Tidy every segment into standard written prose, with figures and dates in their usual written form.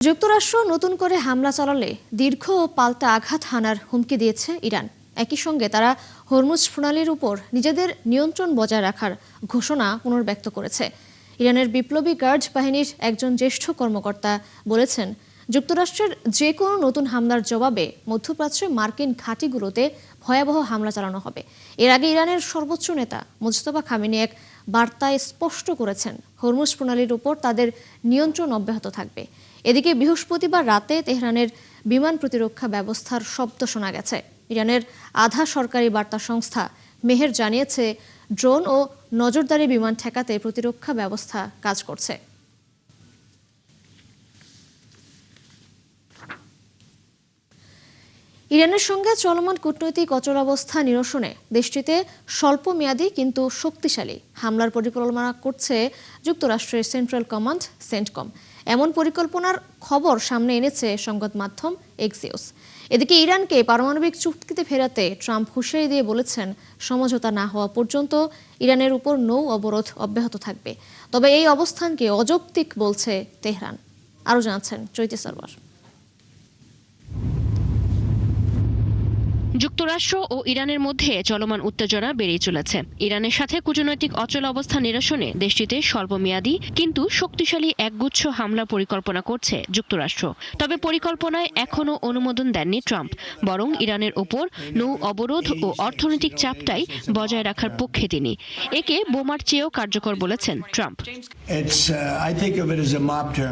যুক্তরাষ্ট্র নতুন করে হামলা চালালে দীর্ঘ ও পাল্টা আঘাত হানার হুমকি দিয়েছে ইরান। একই সঙ্গে তারা হরমুজ প্রণালীর উপর নিজেদের নিয়ন্ত্রণ বজায় রাখার ঘোষণা পুনর্ব্যক্ত করেছে। ইরানের বিপ্লবী গার্ড বাহিনীর একজন জ্যেষ্ঠ কর্মকর্তা বলেছেন, যুক্তরাষ্ট্রের যে কোনো নতুন হামলার জবাবে মধ্যপ্রাচ্যে মার্কিন ঘাঁটিগুলোতে ভয়াবহ হামলা চালানো হবে। এর আগে ইরানের সর্বোচ্চ নেতা মুজতবা খামেনি এক বার্তায় স্পষ্ট করেছেন, হরমুজ প্রণালীর উপর তাদের নিয়ন্ত্রণ অব্যাহত থাকবে। এদিকে বৃহস্পতিবার রাতে তেহরানের বিমান প্রতিরক্ষা ব্যবস্থার শব্দ শোনা গেছে। ইরানের আধা সরকারি বার্তা সংস্থা মেহের জানিয়েছে, ড্রোন ও নজরদারি বিমান ঠেকাতে প্রতিরক্ষা ব্যবস্থা কাজ করছে। ইরানের সঙ্গে চলমান কূটনৈতিক অচলাবস্থা নিরসনে দেশটিতে স্বল্পমেয়াদী কিন্তু শক্তিশালী হামলার পরিকল্পনা করছে যুক্তরাষ্ট্রের সেন্ট্রাল কমান্ড সেন্টকম। এমন পরিকল্পনার খবর সামনে এনেছে সংবাদ মাধ্যম এক্সিওস। এদিকে ইরানকে পারমাণবিক চুক্তিতে ফেরাতে ট্রাম্প হুঁশিয়ারি দিয়ে বলেছেন, সমঝোতা না হওয়া পর্যন্ত ইরানের উপর নৌ অবরোধ অব্যাহত থাকবে। তবে এই অবস্থানকে অযৌক্তিক বলছে তেহরান। আরও জানাচ্ছেন চৈতি সরওয়ার। যুক্তরাষ্ট্র ও ইরানের মধ্যে চলমান উত্তেজনা বেড়েই চলেছে। ইরানের সাথে কূটনৈতিক অচল অবস্থা নিরসনে দেশটিতে স্বল্পমেয়াদী কিন্তু শক্তিশালী একগুচ্ছ হামলার পরিকল্পনা করছে যুক্তরাষ্ট্র। তবে পরিকল্পনায় এখনও অনুমোদন দেননি ট্রাম্প, বরং ইরানের ওপর নৌ অবরোধ ও অর্থনৈতিক চাপটাই বজায় রাখার পক্ষে তিনি। একে বোমার চেয়েও কার্যকর বলেছেন ট্রাম্প।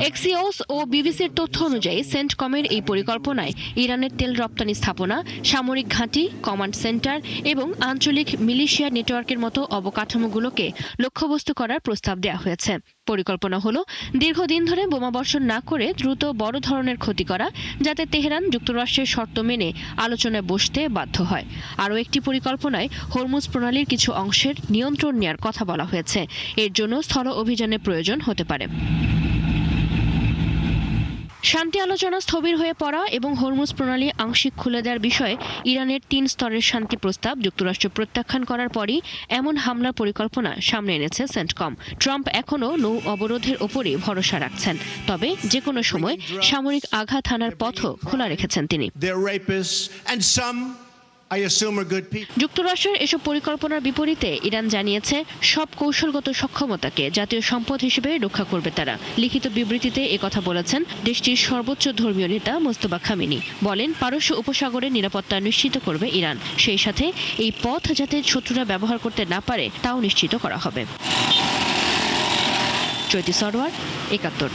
এক্সিওস ও বিবিসির তথ্য অনুযায়ী সেন্টকমের এই পরিকল্পনায় ইরানের তেল রপ্তানি স্থাপনা, সামরিক ঘাঁটি, কমান্ড সেন্টার এবং আঞ্চলিক মিলিশিয়া নেটওয়ার্কের মতো অবকাঠামোগুলোকে লক্ষ্যবস্তু করার প্রস্তাব দেওয়া হয়েছে। পরিকল্পনা হলো দীর্ঘদিন ধরে বোমাবর্ষণ না করে দ্রুত বড় ধরনের ক্ষতি করা, যাতে তেহরান যুক্তরাষ্ট্রের শর্ত মেনে আলোচনায় বসতে বাধ্য হয়। আরও একটি পরিকল্পনায় হরমুজ প্রণালীর কিছু অংশের নিয়ন্ত্রণ নেওয়ার কথা বলা হয়েছে। এর জন্য স্থল অভিযানের প্রয়োজন হতে পারে। শান্তি আলোচনা স্থবির হয়ে পড়া এবং হরমুজ প্রণালী আংশিক খুলে দেওয়ার বিষয়ে ইরানের 3 স্তরের শান্তি প্রস্তাব যুক্তরাষ্ট্র প্রত্যাখ্যান করার পরই এমন হামলার পরিকল্পনা সামনে এনেছে সেন্টকম। ট্রাম্প এখনও নৌ অবরোধের ওপরই ভরসা রাখছেন, তবে যে কোনো সময় সামরিক আঘাত হানার পথও খোলা রেখেছেন তিনি। যুক্তরাষ্ট্রের এসব পরিকল্পনার বিপরীতে ইরান জানিয়েছে, সব কৌশলগত সক্ষমতাকে জাতীয় সম্পদ হিসেবে রক্ষা করবে তারা। লিখিত বিবৃতিতে একথা বলেছেন দেশটির সর্বোচ্চ ধর্মীয় নেতা মুজতবা খামেনি। বলেন, পারস্য উপসাগরের নিরাপত্তা নিশ্চিত করবে ইরান, সেই সাথে এই পথ যাতে শত্রুরা ব্যবহার করতে না পারে তাও নিশ্চিত করা হবে। চৈতি সরওয়ার, ৭১।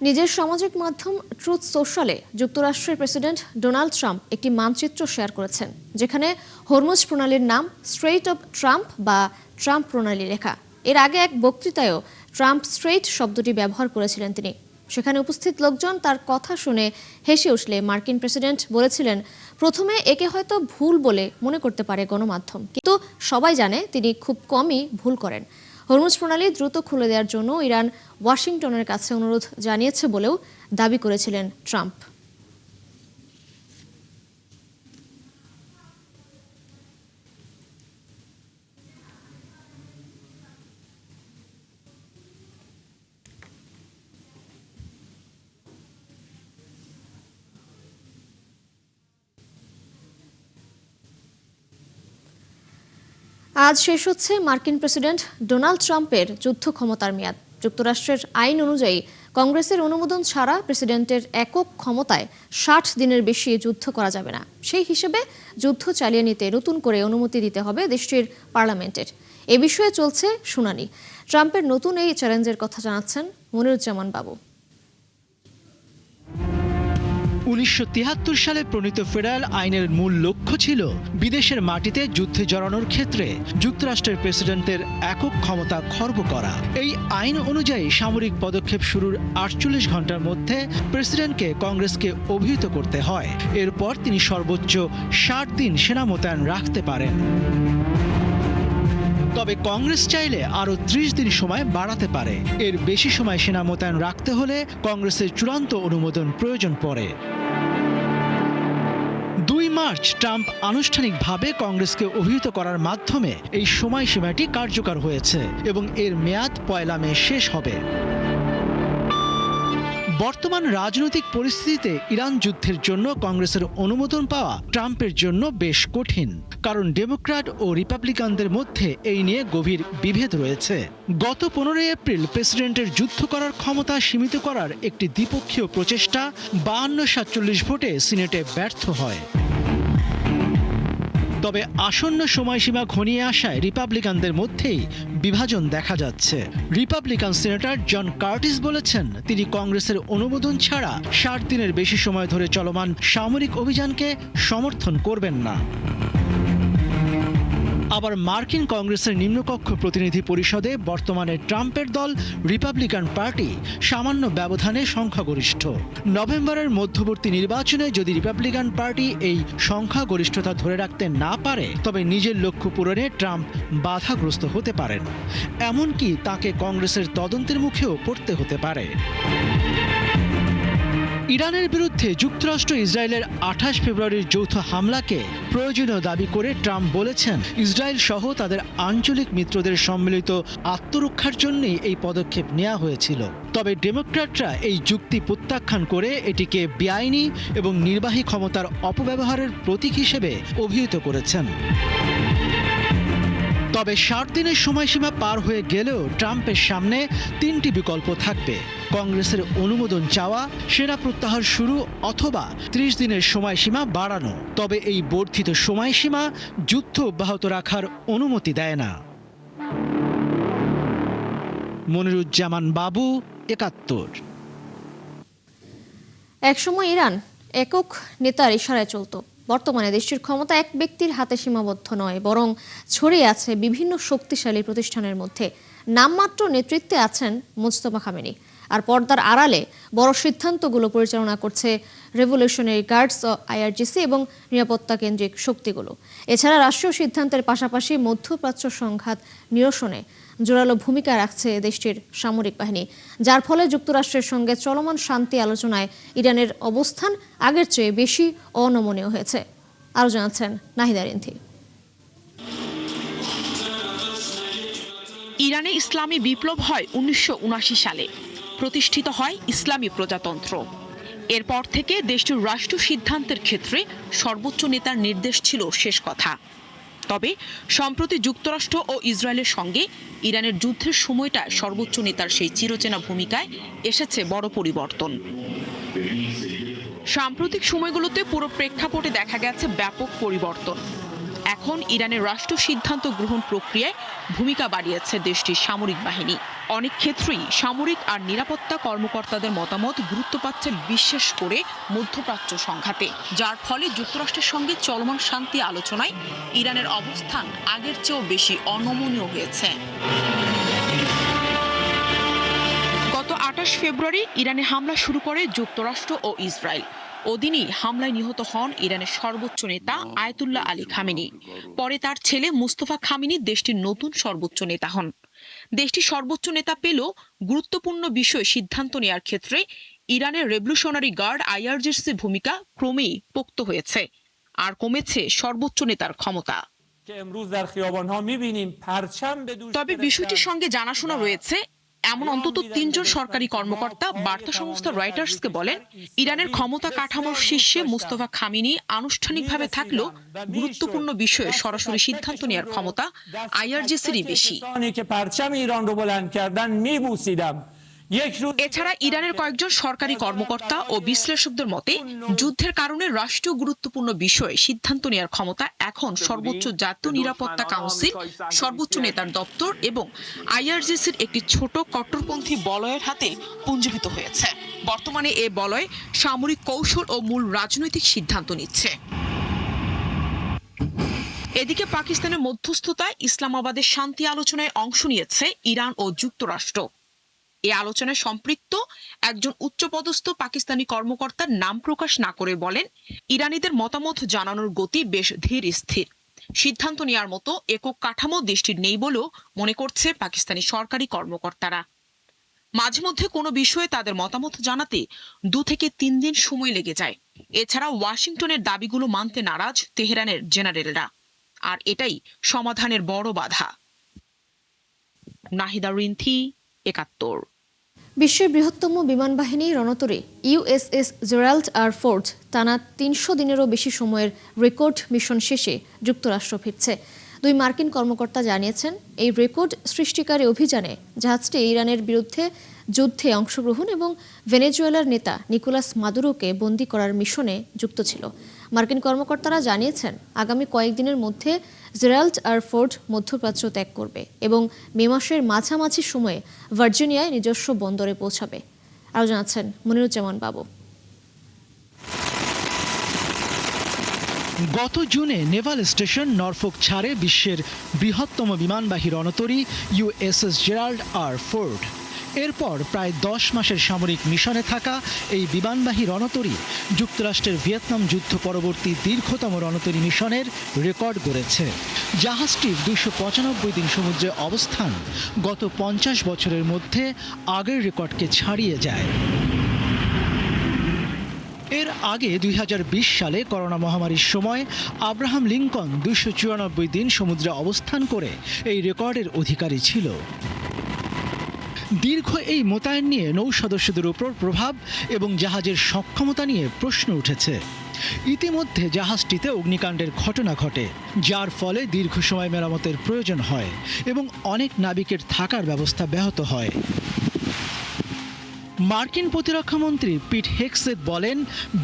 নিজের সামাজিক মাধ্যম ট্রুথ সোশ্যালে যুক্তরাষ্ট্রের প্রেসিডেন্ট ডোনাল্ড ট্রাম্প একটি মানচিত্র শেয়ার করেছেন, যেখানে হরমুজ প্রণালীর নাম স্ট্রেইট অব ট্রাম্প বা ট্রাম্প প্রণালী লেখা। এর আগে এক বক্তৃতায়ও ট্রাম্প স্ট্রেইট শব্দটি ব্যবহার করেছিলেন তিনি। সেখানে উপস্থিত লোকজন তার কথা শুনে হেসে উঠলে মার্কিন প্রেসিডেন্ট বলেছিলেন, প্রথমে একে হয়তো ভুল বলে মনে করতে পারে গণমাধ্যম, কিন্তু সবাই জানে তিনি খুব কমই ভুল করেন। হরমুজ প্রণালী দ্রুত খুলে দেওয়ার জন্য ইরান ওয়াশিংটনের কাছে অনুরোধ জানিয়েছে বলেও দাবি করেছিলেন ট্রাম্প। আজ শেষ হচ্ছে মার্কিন প্রেসিডেন্ট ডোনাল্ড ট্রাম্পের যুদ্ধ ক্ষমতার মেয়াদ। যুক্তরাষ্ট্রের আইন অনুযায়ী কংগ্রেসের অনুমোদন ছাড়া প্রেসিডেন্টের একক ক্ষমতায় 60 দিনের বেশি যুদ্ধ করা যাবে না। সেই হিসেবে যুদ্ধ চালিয়ে নিতে নতুন করে অনুমতি দিতে হবে দেশটির পার্লামেন্টের। এ বিষয়ে চলছে শুনানি। ট্রাম্পের নতুন এই চ্যালেঞ্জের কথা জানাচ্ছেন মনিরুজ্জামান বাবু। 1973 সালে প্রণীত ফেডারেল আইনের মূল লক্ষ্য ছিল বিদেশের মাটিতে যুদ্ধে জড়ানোর ক্ষেত্রে যুক্তরাষ্ট্রের প্রেসিডেন্টের একক ক্ষমতা খর্ব করা। এই আইন অনুযায়ী সামরিক পদক্ষেপ শুরুর 48 ঘন্টার মধ্যে প্রেসিডেন্টকে কংগ্রেসকে অভিহিত করতে হয়। এরপর তিনি সর্বোচ্চ 60 দিন সেনা মোতায়েন রাখতে পারেন। তবে কংগ্রেস চাইলে আরও 30 দিন সময় বাড়াতে পারে। এর বেশি সময় সেনা মোতায়েন রাখতে হলে কংগ্রেসের চূড়ান্ত অনুমোদন প্রয়োজন পড়ে। 2 মার্চ ট্রাম্প আনুষ্ঠানিকভাবে কংগ্রেসকে অভিহিত করার মাধ্যমে এই সময়সীমাটি কার্যকর হয়েছে এবং এর মেয়াদ 1 মে শেষ হবে। বর্তমান রাজনৈতিক পরিস্থিতিতে ইরান যুদ্ধের জন্য কংগ্রেসের অনুমোদন পাওয়া ট্রাম্পের জন্য বেশ কঠিন, কারণ ডেমোক্র্যাট ও রিপাবলিকানদের মধ্যে এই নিয়ে গভীর বিভেদ রয়েছে। গত 15 এপ্রিল প্রেসিডেন্টের যুদ্ধ করার ক্ষমতা সীমিত করার একটি দ্বিপক্ষীয় প্রচেষ্টা 52-47 ভোটে সিনেটে ব্যর্থ হয়। তবে আসন্ন সময়সীমা ঘনিয়ে আসায় রিপাবলিকানদের মধ্যেই বিভাজন দেখা যাচ্ছে। রিপাবলিকান সিনেটর জন কার্টিস বলেছেন তিনি কংগ্রেসের অনুমোদন ছাড়া 60 দিনের বেশি সময় ধরে চলমান সামরিক অভিযানকে সমর্থন করবেন না। আবার মার্কিন কংগ্রেসের নিম্নকক্ষ প্রতিনিধি পরিষদে বর্তমানে ট্রাম্পের দল রিপাবলিকান পার্টি সামান্য ব্যবধানে সংখ্যাগরিষ্ঠ। নভেম্বরের মধ্যবর্তী নির্বাচনে যদি রিপাবলিকান পার্টি এই সংখ্যাগরিষ্ঠতা ধরে রাখতে না পারে, তবে নিজের লক্ষ্য পূরণে ট্রাম্প বাধাগ্রস্ত হতে পারেন। এমনকি তাকে কংগ্রেসের তদন্তের মুখেও পড়তে হতে পারে। ইরানের বিরুদ্ধে যুক্তরাষ্ট্র ইসরায়েলের 28 ফেব্রুয়ারির যৌথ হামলাকে প্রয়োজনীয় দাবি করে ট্রাম্প বলেছেন ইসরায়েল সহ তাদের আঞ্চলিক মিত্রদের সম্মিলিত আত্মরক্ষার জন্যই এই পদক্ষেপ নেওয়া হয়েছিল। তবে ডেমোক্র্যাটরা এই যুক্তি প্রত্যাখ্যান করে এটিকে বেআইনি এবং নির্বাহী ক্ষমতার অপব্যবহারের প্রতীক হিসেবে অভিহিত করেছেন। তবে 60 দিনের সময়সীমা পার হয়ে গেলেও ট্রাম্পের সামনে 3টি বিকল্প থাকবে: কংগ্রেসের অনুমোদন চাওয়া, সেনা প্রত্যাহার শুরু, অথবা 30 দিনের সময়সীমা বাড়ানো। তবে এই বর্ধিত সময়সীমা যুদ্ধ অব্যাহত রাখার অনুমতি দেয় না। মনিরুজ্জামান বাবু, ৭১। একসময় ইরান একক নেতার ইশারায় চলত। বর্তমানে দেশটির ক্ষমতা এক ব্যক্তির হাতে সীমাবদ্ধ নয়, বরং ছড়িয়ে আছে বিভিন্ন শক্তিশালী প্রতিষ্ঠানের মধ্যে। নামমাত্র নেতৃত্বে আছেন মুজতবা খামেনি, আর পর্দার আড়ালে বড় সিদ্ধান্তগুলো পরিচালনা করছে রেভলিউশনারি গার্ডস ও আইআরজিসি এবং নিরাপত্তা কেন্দ্রিক শক্তিগুলো। এছাড়া রাষ্ট্রীয় সিদ্ধান্তের পাশাপাশি মধ্যপ্রাচ্য সংঘাত নিরসনে জোরালো ভূমিকা রাখছে দেশটির সামরিক বাহিনী, যার ফলে যুক্তরাষ্ট্রের সঙ্গে চলমান শান্তি আলোচনায় ইরানের অবস্থান আগের চেয়ে বেশি অনমনীয় হয়েছে। আরও জানাচ্ছেন নাহিদা রিন্থি। ইরানে ইসলামী বিপ্লব হয় 1979 সালে, প্রতিষ্ঠিত হয় ইসলামী প্রজাতন্ত্র। এরপর থেকে দেশটির রাষ্ট্র সিদ্ধান্তের ক্ষেত্রে সর্বোচ্চ নেতার নির্দেশ ছিল শেষ কথা। তবে সম্প্রতি যুক্তরাষ্ট্র ও ইসরায়েলের সঙ্গে ইরানের যুদ্ধের সময়টা সর্বোচ্চ নেতার সেই চিরচেনা ভূমিকায় এসেছে বড় পরিবর্তন। সাম্প্রতিক সময়গুলোতে পুরো প্রেক্ষাপটে দেখা গেছে ব্যাপক পরিবর্তন। এখন ইরানের রাষ্ট্র সিদ্ধান্ত গ্রহণ প্রক্রিয়ায় ভূমিকা বাড়িয়েছে দেশটির সামরিক বাহিনী। অনেক ক্ষেত্রেই সামরিক আর নিরাপত্তা কর্মকর্তাদের মতামত গুরুত্ব পাচ্ছে, বিশেষ করে মধ্যপ্রাচ্য সংঘাতে, যার ফলে যুক্তরাষ্ট্রের সঙ্গে চলমান শান্তি আলোচনায় ইরানের অবস্থান আগের চেয়েও বেশি অনমনীয় হয়েছে। গত 28 ফেব্রুয়ারি ইরানে হামলা শুরু করে যুক্তরাষ্ট্র ও ইসরায়েল। ওদিনই হামলায় নিহত হন ইরানের সর্বোচ্চ নেতা আয়াতুল্লাহ আলী খামেনি। পরে তার ছেলে মুস্তফা খামেনি দেশটির নতুন সর্বোচ্চ নেতা হন। দেশটির সর্বোচ্চ নেতা পেল গুরুত্বপূর্ণ বিষয়ে সিদ্ধান্ত নেয়ার ক্ষেত্রে ইরানের রেভলিউশনারি গার্ড আইআরজিসির ভূমিকা ক্রমেই পোক্ত হয়েছে, আর কমেছে সর্বোচ্চ নেতার ক্ষমতা। তবে বিষয়টির সঙ্গে জানাশোনা রয়েছে এমন অন্তত 3 জন সরকারি কর্মকর্তা বার্তা সংস্থা রয়টার্সকে বলেন, ইরানের ক্ষমতা কাঠামোর শীর্ষে মুস্তফা খামেনি আনুষ্ঠানিকভাবে থাকলেও গুরুত্বপূর্ণ বিষয়ে সরাসরি সিদ্ধান্ত নেওয়ার ক্ষমতা আইআরজিসিরই বেশি। এছাড়া ইরানের কয়েকজন সরকারি কর্মকর্তা ও বিশ্লেষকদের মতে যুদ্ধের কারণে রাষ্ট্রীয় গুরুত্বপূর্ণ বিষয়ে সিদ্ধান্ত নেওয়ার ক্ষমতা এখন সর্বোচ্চ জাতীয় নিরাপত্তা কাউন্সিল, সর্বোচ্চ নেতার দপ্তর এবং আইআরজিসির একটি ছোট কট্টরপন্থী বলয়ের হাতে পুঞ্জীভূত হয়েছে। বর্তমানে এ বলয় সামরিক কৌশল ও মূল রাজনৈতিক সিদ্ধান্ত নিচ্ছে। এদিকে পাকিস্তানের মধ্যস্থতায় ইসলামাবাদের শান্তি আলোচনায় অংশ নিয়েছে ইরান ও যুক্তরাষ্ট্র। এই আলোচনায় সম্পৃক্ত একজন উচ্চপদস্থ পাকিস্তানি কর্মকর্তার নাম প্রকাশ না করে বলেন, ইরানিদের মতামত জানানোর গতি বেশ ধীর স্থির। সিদ্ধান্ত নেওয়ার মতো একক কাঠামো দেশটির নেই বলেও মনে করছে পাকিস্তানি সরকারি কর্মকর্তারা। মাঝে মধ্যে কোনো বিষয়ে তাদের মতামত জানাতে 2 থেকে 3 দিন সময় লেগে যায়। এছাড়া ওয়াশিংটনের দাবিগুলো মানতে নারাজ তেহরানের জেনারেলরা, আর এটাই সমাধানের বড় বাধা। নাহিদা রিন্থি, ৭১। বিশ্বের বৃহত্তম বিমানবাহিনী রণতরী ইউএসএস জেরাল্ড আর ফোর্ড টানা ৩০০ দিনেরও বেশি সময়ের রেকর্ড মিশন শেষে যুক্তরাষ্ট্র ফিরছে। 2 মার্কিন কর্মকর্তা জানিয়েছেন, এই রেকর্ড সৃষ্টিকারী অভিযানে জাহাজটি ইরানের বিরুদ্ধে যুদ্ধে অংশগ্রহণ এবং ভেনেজুয়েলার নেতা নিকোলাস মাদুরোকে বন্দী করার মিশনে যুক্ত ছিল। মার্কিন কর্মকর্তারা জানিয়েছেন, আগামী কয়েকদিনের মধ্যে জেরাল্ড আর ফোর্ড মধ্যপ্রাচ্য ত্যাগ করবে এবং মে মাসের মাঝামাঝি সময়ে ভার্জিনিয়ায় নিজস্ব বন্দরে পৌঁছাবে। আরও জানাচ্ছেন মনিরুজ্জামান বাবু। গত জুনে নেভাল স্টেশন নরফোক ছাড়ে বিশ্বের বৃহত্তম বিমানবাহী রণতরী ইউএসএস জেরাল্ড আর ফোর্ড। এরপর প্রায় 10 মাসের সামরিক মিশনে থাকা এই বিমানবাহী রণতরী যুক্তরাষ্ট্রের ভিয়েতনাম যুদ্ধ পরবর্তী দীর্ঘতম রণতরী মিশনের রেকর্ড গড়েছে। জাহাজটির 295 দিন সমুদ্রে অবস্থান গত 50 বছরের মধ্যে আগের রেকর্ডকে ছাড়িয়ে যায়। এর আগে 2020 সালে করোনা মহামারীর সময় আব্রাহাম লিঙ্কন 294 দিন সমুদ্রে অবস্থান করে এই রেকর্ডের অধিকারী ছিল। দীর্ঘ এই মোতায়েন নিয়ে নৌ সদস্যদের উপর প্রভাব এবং জাহাজের সক্ষমতা নিয়ে প্রশ্ন উঠেছে। ইতিমধ্যে জাহাজটিতে অগ্নিকাণ্ডের ঘটনা ঘটে, যার ফলে দীর্ঘ সময় মেরামতের প্রয়োজন হয় এবং অনেক নাবিকের থাকার ব্যবস্থা ব্যাহত হয়। মার্কিন প্রতিরক্ষামন্ত্রী পিট হেগসেথ বলেন,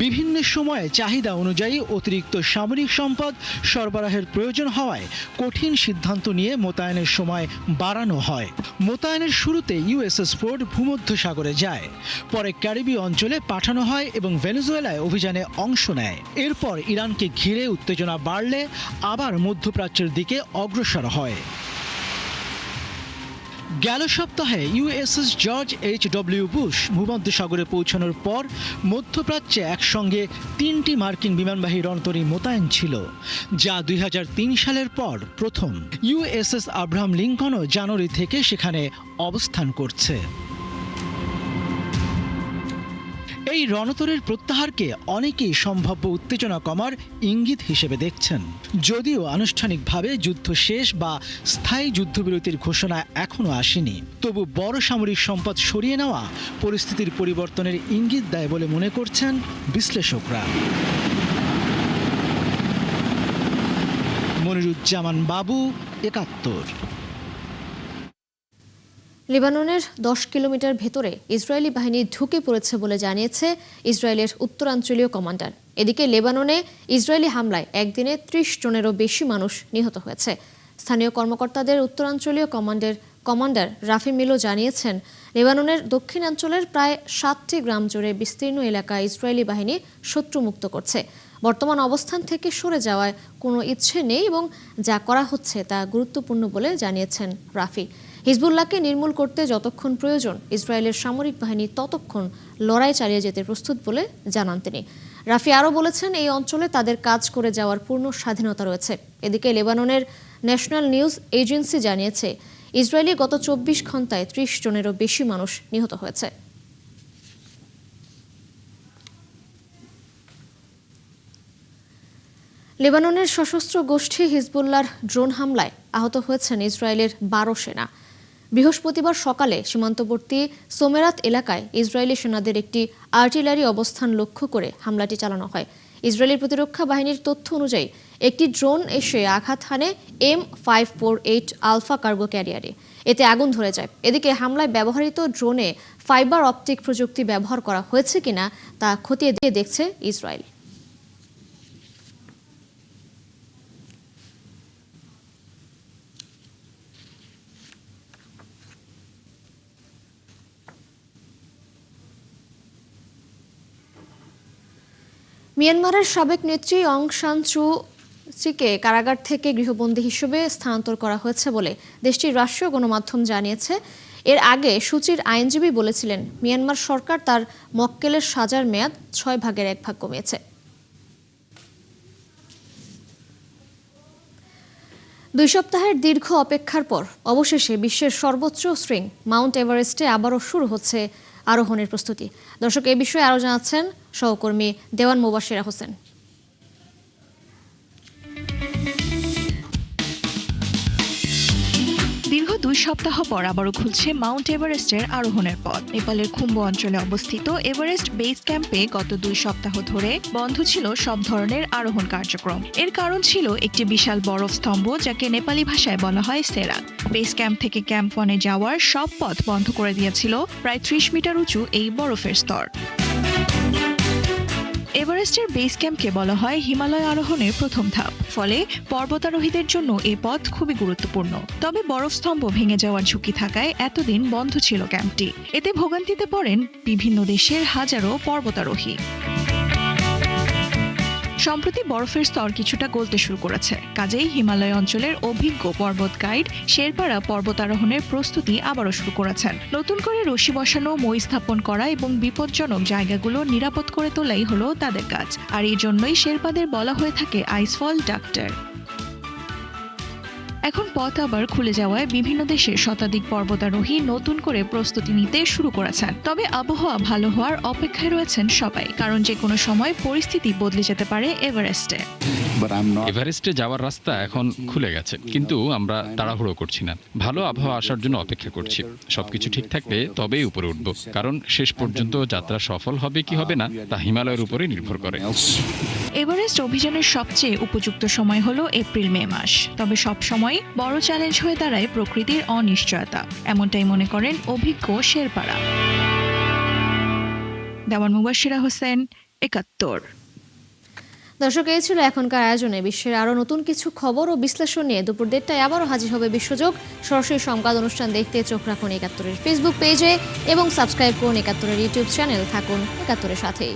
বিভিন্ন সময়ে চাহিদা অনুযায়ী অতিরিক্ত সামরিক সম্পদ সরবরাহের প্রয়োজন হওয়ায় কঠিন সিদ্ধান্ত নিয়ে মোতায়েনের সময় বাড়ানো হয়। মোতায়েনের শুরুতে ইউএসএস ফোর্ড ভূমধ্যসাগরে যায়, পরে ক্যারিবীয় অঞ্চলে পাঠানো হয় এবং ভেনেজুয়েলায় অভিযানে অংশ নেয়। এরপর ইরানকে ঘিরে উত্তেজনা বাড়লে আবার মধ্যপ্রাচ্যের দিকে অগ্রসর হয়। গেল সপ্তাহে ইউএসএস জর্জ H.W. বুশ ভূমধ্যসাগরে পৌঁছানোর পর মধ্যপ্রাচ্যে একসঙ্গে 3টি মার্কিন বিমানবাহী রণতরী মোতায়েন ছিল, যা 2003 সালের পর প্রথম। ইউএসএস আব্রাহাম লিঙ্কনও জানুয়ারি থেকে সেখানে অবস্থান করছে। এই রণতরীর প্রত্যাহারকে অনেকেই সম্ভাব্য উত্তেজনা কমার ইঙ্গিত হিসেবে দেখছেন। যদিও আনুষ্ঠানিকভাবে যুদ্ধ শেষ বা স্থায়ী যুদ্ধবিরতির ঘোষণা এখনও আসেনি, তবু বড় সামরিক সম্পদ সরিয়ে নেওয়া পরিস্থিতির পরিবর্তনের ইঙ্গিত দেয় বলে মনে করছেন বিশ্লেষকরা। মনিরুজ্জামান বাবু, 71। লেবাননের 10 কিলোমিটার ভেতরে ইসরায়েলি বাহিনী ঢুকে পড়েছে বলে জানিয়েছে ইসরায়েলের উত্তরাঞ্চলীয় কমান্ডার। এদিকে লেবাননে ইসরায়েলি হামলায় একদিনে 30 জনেরও বেশি মানুষ নিহত হয়েছে। স্থানীয় কর্মকর্তাদের উত্তরাঞ্চলীয় কমান্ডার রাফি মিলো জানিয়েছেন, লেবাননের দক্ষিণাঞ্চলের প্রায় 7টি গ্রাম জুড়ে বিস্তীর্ণ এলাকায় ইসরায়েলি বাহিনী শত্রুমুক্ত করছে। বর্তমান অবস্থান থেকে সরে যাওয়ার কোনো ইচ্ছে নেই এবং যা করা হচ্ছে তা গুরুত্বপূর্ণ বলে জানিয়েছেন রাফি। হিজবুল্লাহকে নির্মূল করতে যতক্ষণ প্রয়োজন ইসরায়েলের সামরিক বাহিনী ততক্ষণ লড়াই চালিয়ে যেতে প্রস্তুত বলে জানান তিনি। রাফি আরও বলেছেন, এই অঞ্চলে তাদের কাজ করে যাওয়ার পূর্ণ স্বাধীনতা রয়েছে। এদিকে লেবাননের ন্যাশনাল নিউজ এজেন্সি জানিয়েছে, ইসরায়েলি গত 24 ঘন্টায় 30 জনেরও বেশি মানুষ নিহত হয়েছে। লেবাননের সশস্ত্র গোষ্ঠী হিজবুল্লাহর ড্রোন হামলায় আহত হয়েছেন ইসরায়েলের 12 সেনা। বৃহস্পতিবার সকালে সীমান্তবর্তী সোমেরাত এলাকায় ইসরায়েলি সেনাদের একটি আর্টিলারি অবস্থান লক্ষ্য করে হামলাটি চালানো হয়। ইসরায়েলি প্রতিরক্ষা বাহিনীর তথ্য অনুযায়ী একটি ড্রোন এসে আঘাত হানে M548 আলফা কার্গো ক্যারিয়ারে। এতে আগুন ধরে যায়। এদিকে হামলায় ব্যবহৃত ড্রোনে ফাইবার অপটিক প্রযুক্তি ব্যবহার করা হয়েছে কিনা তা খতিয়ে দিয়ে দেখছে ইসরায়েল। মিয়ানমারের সাবেক নেত্রী অং সান সু চিকে কারাগার থেকে গৃহবন্দী হিসেবে স্থানান্তর করা হয়েছে বলে দেশটির রাষ্ট্রীয় গণমাধ্যম জানিয়েছে। এর আগে সুচির আইনজীবী বলেছিলেন, মিয়ানমার সরকার তার মক্কেলের সাজার মেয়াদ 1/6 কমিয়েছে। 2 সপ্তাহের দীর্ঘ অপেক্ষার পর অবশেষে বিশ্বের সর্বোচ্চ শৃঙ্গ মাউন্ট এভারেস্টে আবারও শুরু হচ্ছে আরোহণের প্রস্তুতি। দর্শক, এই বিষয়ে আরও জানাচ্ছেন সহকর্মী দেওয়ান মুবাশিরা হোসেন। দীর্ঘ 2 সপ্তাহ পর আবারও খুলছে মাউন্ট এভারেস্টের আরোহণের পথ। নেপালের খুম্বু অঞ্চলে অবস্থিত এভারেস্ট বেস ক্যাম্পে গত 2 সপ্তাহ ধরে বন্ধ ছিল সব ধরনের আরোহণ কার্যক্রম। এর কারণ ছিল একটি বিশাল বরফ স্তম্ভ, যাকে নেপালি ভাষায় বলা হয় সেরাক। বেস ক্যাম্প থেকে ক্যাম্প 1-এ যাওয়ার সব পথ বন্ধ করে দিয়েছিল প্রায় 30 মিটার উঁচু এই বরফের স্তর। এভারেস্টের বেস ক্যাম্পকে বলা হয় হিমালয় আরোহণের প্রথম ধাপ, ফলে পর্বতারোহীদের জন্য এই পথ খুবই গুরুত্বপূর্ণ। তবে বরফস্তম্ভ ভেঙে যাওয়ার ঝুঁকি থাকায় এতদিন বন্ধ ছিল ক্যাম্পটি। এতে ভোগান্তিতে পড়েন বিভিন্ন দেশের হাজারো পর্বতারোহী। সম্প্রতি বরফের স্তর কিছুটা গলতে শুরু করেছে, কাজেই হিমালয় অঞ্চলের অভিজ্ঞ পর্বত গাইড শেরপারা পর্বতারোহণের প্রস্তুতি আবারও শুরু করেছেন। নতুন করে রশি বসানো, মই স্থাপন করা এবং বিপজ্জনক জায়গাগুলো নিরাপদ করে তোলাই হলো তাদের কাজ। আর এই জন্যই শেরপাদের বলা হয়ে থাকে আইসফল ডাক্তার। এখন পথ আবার খুলে যাওয়ায় বিভিন্ন দেশের শতাধিক পর্বতারোহী নতুন করে প্রস্তুতি নিতে শুরু করেছেন। তবে আবহাওয়া ভালো হওয়ার অপেক্ষায় রয়েছেন সবাই, কারণ যে কোনো সময় পরিস্থিতি বদলে যেতে পারে এভারেস্টে। এভারেস্টে যাওয়ার রাস্তা এখন খুলে গেছে, কিন্তু আমরা তাড়াহুড়ো করছি না। ভালো আবহাওয়া আসার জন্য অপেক্ষা করছি। সবকিছু ঠিক থাকলে তবেই উপরে উঠব, কারণ শেষ পর্যন্ত যাত্রা সফল হবে কি হবে না তা হিমালয়ের উপরে নির্ভর করে। এভারেস্ট অভিযানের সবচেয়ে উপযুক্ত সময় হলো এপ্রিল-মে মাস। তবে সব সময় বড় চ্যালেঞ্জ হয়ে দাঁড়ায় প্রকৃতির অনিশ্চয়তা, এমনটাই মনে করেন অভিজ্ঞ শেরপারা। দেওয়ান মুবাশিরা হোসেন, ৭১। দর্শক, এই ছিল এখনকার আয়োজনে। বিশ্বের আরও নতুন কিছু খবর ও বিশ্লেষণ নিয়ে দুপুর 1:30টায় আবারও হাজির হবে বিশ্বযোগ। সরাসরি সংবাদ অনুষ্ঠান দেখতে চোখ রাখুন ৭১-এর ফেসবুক পেজে এবং সাবস্ক্রাইব করুন ৭১-এর ইউটিউব চ্যানেল। থাকুন ৭১-এর সাথেই।